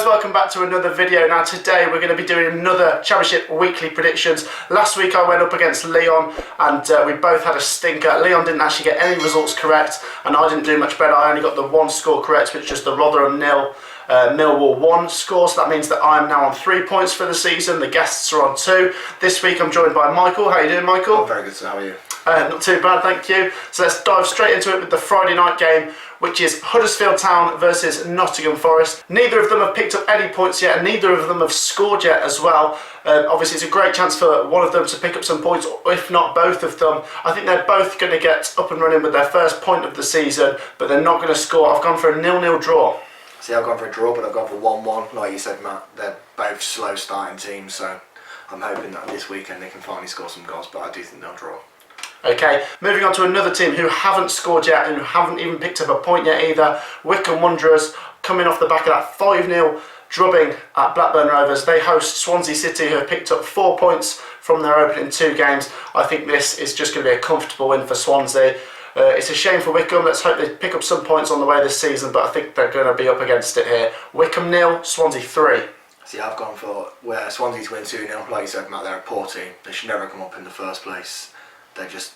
welcome back to another video. Now today we're going to be doing another Championship weekly predictions. Last week I went up against Leon and we both had a stinker. Leon didn't actually get any results correct and I didn't do much better. I only got the one score correct, which is the Rotherham 0, Millwall 1 score. So that means that I'm now on 3 points for the season. The guests are on 2. This week I'm joined by Michael. How are you doing, Michael? I'm very good, sir. How are you? Not too bad, thank you. So let's dive straight into it with the Friday night game, which is Huddersfield Town versus Nottingham Forest. Neither of them have picked up any points yet, and neither of them have scored yet as well. Obviously, it's a great chance for one of them to pick up some points, if not both of them. I think they're both going to get up and running with their first point of the season, but they're not going to score. I've gone for a 0-0 draw. See, I've gone for a draw, but I've gone for 1-1. Like you said, Matt, they're both slow starting teams, so I'm hoping that this weekend they can finally score some goals, but I do think they'll draw. Okay, moving on to another team who haven't scored yet and who haven't even picked up a point yet either. Wycombe Wanderers, coming off the back of that 5-0 drubbing at Blackburn Rovers. They host Swansea City, who have picked up 4 points from their opening 2 games. I think this is just going to be a comfortable win for Swansea. It's a shame for Wycombe. Let's hope they pick up some points on the way this season, but I think they're going to be up against it here. Wycombe 0, Swansea 3. See, I've gone for Swansea to win 2-0. Like you said, Matt, they're a poor team. They should never come up in the first place. They're just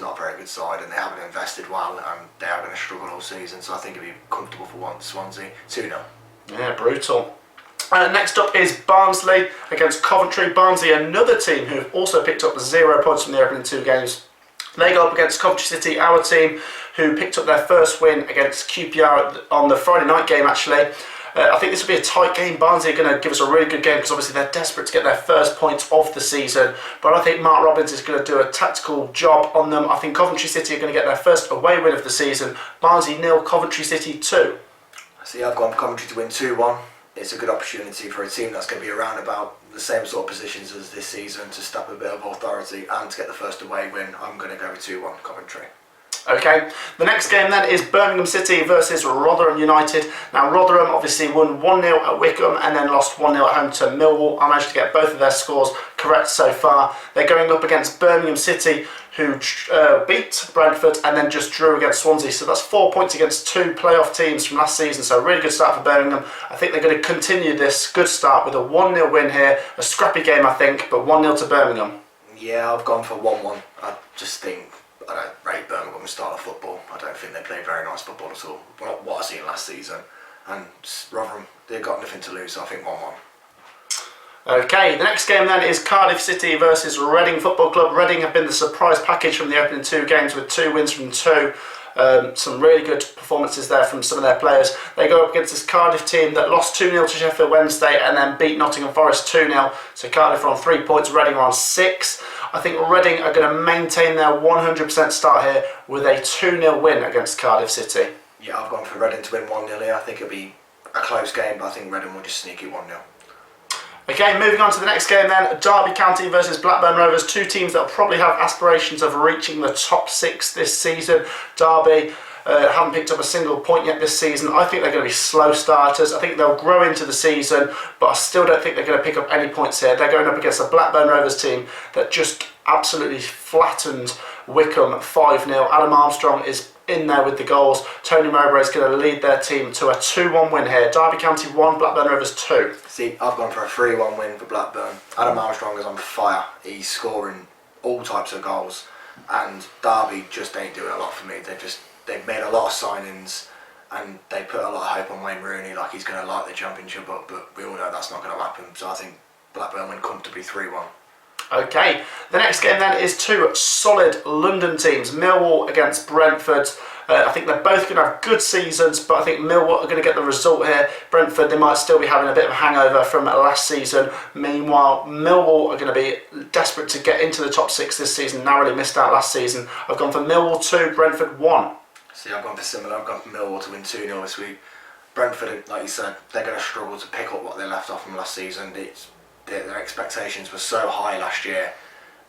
not a very good side, and they haven't invested well, and they are going to struggle all season. So I think it'd be comfortable for Swansea 2-0. Yeah, brutal. Next up is Barnsley against Coventry. Barnsley, another team who've also picked up 0 points from the opening 2 games. They go up against Coventry City, our team, who picked up their first win against QPR on the Friday night game, actually. I think this will be a tight game. Barnsley are going to give us a really good game because obviously they're desperate to get their first points of the season. But I think Mark Robbins is going to do a tactical job on them. I think Coventry City are going to get their first away win of the season. Barnsley 0, Coventry City 2. See, I've gone for Coventry to win 2-1. It's a good opportunity for a team that's going to be around about the same sort of positions as this season to step a bit of authority and to get the first away win. I'm going to go with 2-1 Coventry. Okay, the next game then is Birmingham City versus Rotherham United. Now Rotherham obviously won 1-0 at Wycombe and then lost 1-0 at home to Millwall. I managed to get both of their scores correct so far. They're going up against Birmingham City, who beat Brentford and then just drew against Swansea. So that's 4 points against 2 playoff teams from last season. So a really good start for Birmingham. I think they're going to continue this good start with a 1-0 win here. A scrappy game, I think, but 1-0 to Birmingham. Yeah, I've gone for 1-1. I just think I don't rate Birmingham's style of football. I don't think they play very nice football at all. What I seen last season. And Rotherham, they've got nothing to lose, so I think 1-1. Okay, the next game then is Cardiff City versus Reading Football Club. Reading have been the surprise package from the opening 2 games with 2 wins from 2. Some really good performances there from some of their players. They go up against this Cardiff team that lost 2-0 to Sheffield Wednesday and then beat Nottingham Forest 2-0. So Cardiff are on 3 points, Reading are on 6. I think Reading are going to maintain their 100% start here with a 2-0 win against Cardiff City. Yeah, I've gone for Reading to win 1-0 here. I think it'll be a close game, but I think Reading will just sneak it 1-0. Okay, moving on to the next game then, Derby County versus Blackburn Rovers, 2 teams that will probably have aspirations of reaching the top 6 this season. Derby haven't picked up a single point yet this season. I think they're going to be slow starters. I think they'll grow into the season, but I still don't think they're going to pick up any points here. They're going up against a Blackburn Rovers team that just absolutely flattened Wycombe 5-0. Adam Armstrong is in there with the goals. Tony Mowbray is going to lead their team to a 2-1 win here. Derby County 1, Blackburn Rovers 2. See, I've gone for a 3-1 win for Blackburn. Adam Armstrong is on fire. He's scoring all types of goals, and Derby just ain't doing a lot for me. They've made a lot of signings, and they put a lot of hope on Wayne Rooney, like he's going to light the championship up, but we all know that's not going to happen. So I think Blackburn win comfortably 3-1. Okay, the next game then is 2 solid London teams. Millwall against Brentford. I think they're both going to have good seasons, but I think Millwall are going to get the result here. Brentford, they might still be having a bit of a hangover from last season. Meanwhile, Millwall are going to be desperate to get into the top 6 this season. Narrowly missed out last season. I've gone for Millwall 2, Brentford 1. See, I've gone for similar. I've gone for Millwall to win 2-0 this week. Brentford, like you said, they're going to struggle to pick up what they left off from last season. Their expectations were so high last year,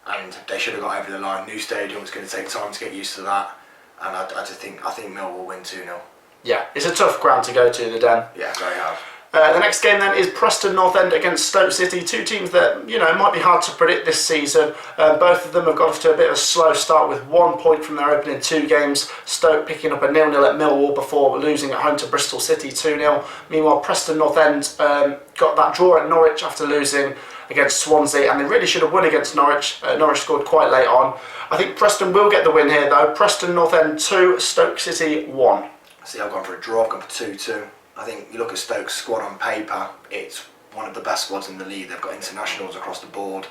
and they should have got over the line. New stadium, it's going to take time to get used to that, and I think Millwall will win 2-0. Yeah, it's a tough ground to go to, the Den. Yeah, very hard. The next game then is Preston North End against Stoke City, two teams that, might be hard to predict this season. Both of them have got off to a bit of a slow start with 1 point from their opening 2 games. Stoke picking up a 0-0 at Millwall before losing at home to Bristol City 2-0. Meanwhile, Preston North End got that draw at Norwich after losing against Swansea, and they really should have won against Norwich. Norwich scored quite late on. I think Preston will get the win here though. Preston North End 2, Stoke City 1. See, I've gone for a draw, I've gone for 2-2. I think you look at Stoke's squad on paper, it's one of the best squads in the league. They've got internationals across the board,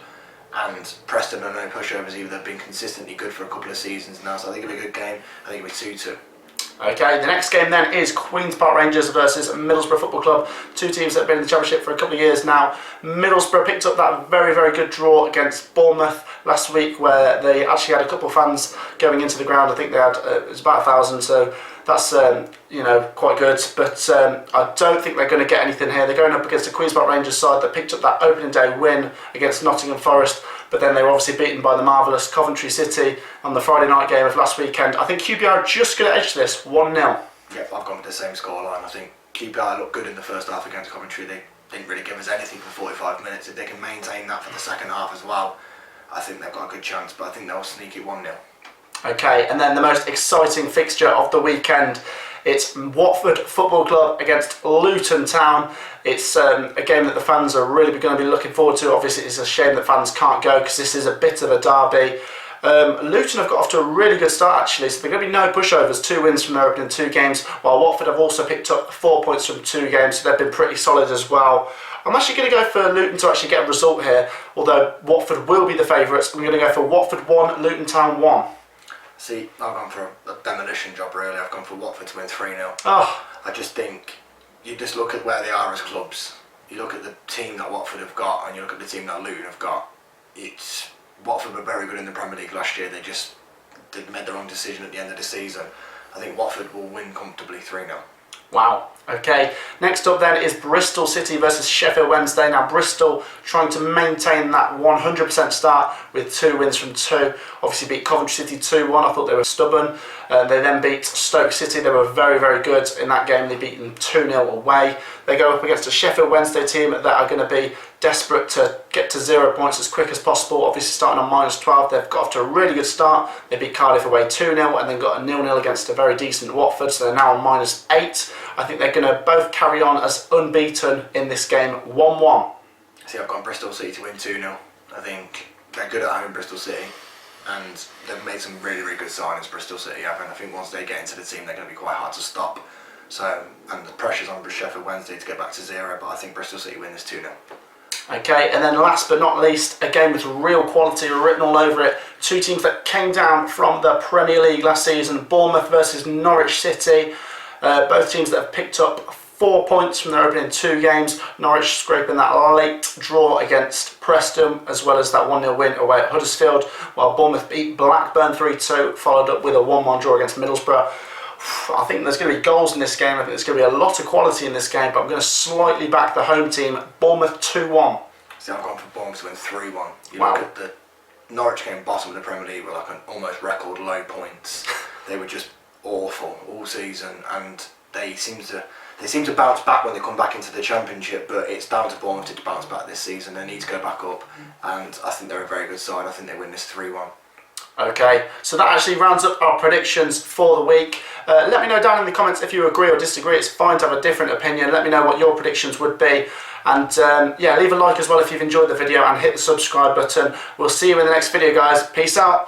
and Preston are no pushovers either. They've been consistently good for a couple of seasons now, so I think it'll be a good game. I think it'll be 2-2. Okay, the next game then is Queen's Park Rangers versus Middlesbrough Football Club. Two teams that have been in the Championship for a couple of years now. Middlesbrough picked up that very, very good draw against Bournemouth last week, where they actually had a couple of fans going into the ground. I think they had, it was about 1,000, so that's quite good. But I don't think they're going to get anything here. They're going up against a Queen's Park Rangers side that picked up that opening day win against Nottingham Forest, but then they were obviously beaten by the marvellous Coventry City on the Friday night game of last weekend. I think QPR are just going to edge this 1-0. Yep, I've gone with the same scoreline. I think QPR looked good in the first half against Coventry. They didn't really give us anything for 45 minutes. If they can maintain that for the second half as well, I think they've got a good chance, but I think they'll sneak it 1-0. Okay, and then the most exciting fixture of the weekend, it's Watford Football Club against Luton Town. It's a game that the fans are really going to be looking forward to. Obviously, it's a shame that fans can't go because this is a bit of a derby. Luton have got off to a really good start actually, so they're going to be no pushovers. 2 wins from their opening 2 games, while Watford have also picked up 4 points from 2 games, so they've been pretty solid as well. I'm actually going to go for Luton to actually get a result here, although Watford will be the favourites. I'm going to go for Watford 1, Luton Town 1. See, I've gone for a demolition job really. I've gone for Watford to win 3-0. Oh. I just think you just look at where they are as clubs. You look at the team that Watford have got, and you look at the team that Luton have got. It's Watford were very good in the Premier League last year. They made the wrong decision at the end of the season. I think Watford will win comfortably 3-0. Wow. Okay, next up then is Bristol City versus Sheffield Wednesday. Now Bristol trying to maintain that 100% start with 2 wins from 2. Obviously beat Coventry City 2-1. I thought they were stubborn. They then beat Stoke City. They were very, very good in that game. They beat them 2-0 away. They go up against a Sheffield Wednesday team that are going to be desperate to get to 0 points as quick as possible. Obviously starting on -12, they've got off to a really good start. They beat Cardiff away 2-0 and then got a 0-0 against a very decent Watford, so they're now on -8. I think they're going to both carry on as unbeaten in this game, 1-1. See, I've got Bristol City to win 2-0. I think they're good at home, Bristol City, and they've made some really, really good signings, Bristol City have, and I think once they get into the team, they're going to be quite hard to stop. So, and the pressure's on Sheffield Wednesday to get back to 0, but I think Bristol City win this 2-0. Okay, and then last but not least, a game with real quality written all over it. 2 teams that came down from the Premier League last season, Bournemouth versus Norwich City. Both teams that have picked up 4 points from their opening 2 games. Norwich scraping that late draw against Preston, as well as that 1-0 win away at Huddersfield, while Bournemouth beat Blackburn 3-2, followed up with a 1-1 draw against Middlesbrough. I think there's going to be goals in this game. I think there's going to be a lot of quality in this game, but I'm going to slightly back the home team, Bournemouth 2-1. See, I've gone for Bournemouth to win 3-1. You Wow. look at the Norwich game bottom of the Premier League with like an almost record low points. They were just awful all season, and they seem to bounce back when they come back into the Championship, but it's down to Bournemouth to bounce back this season. They need to go back up, and I think they're a very good side. I think they win this 3-1. Okay, so that actually rounds up our predictions for the week. Let me know down in the comments if you agree or disagree. It's fine to have a different opinion. Let me know what your predictions would be. And yeah, leave a like as well if you've enjoyed the video, and hit the subscribe button. We'll see you in the next video, guys. Peace out.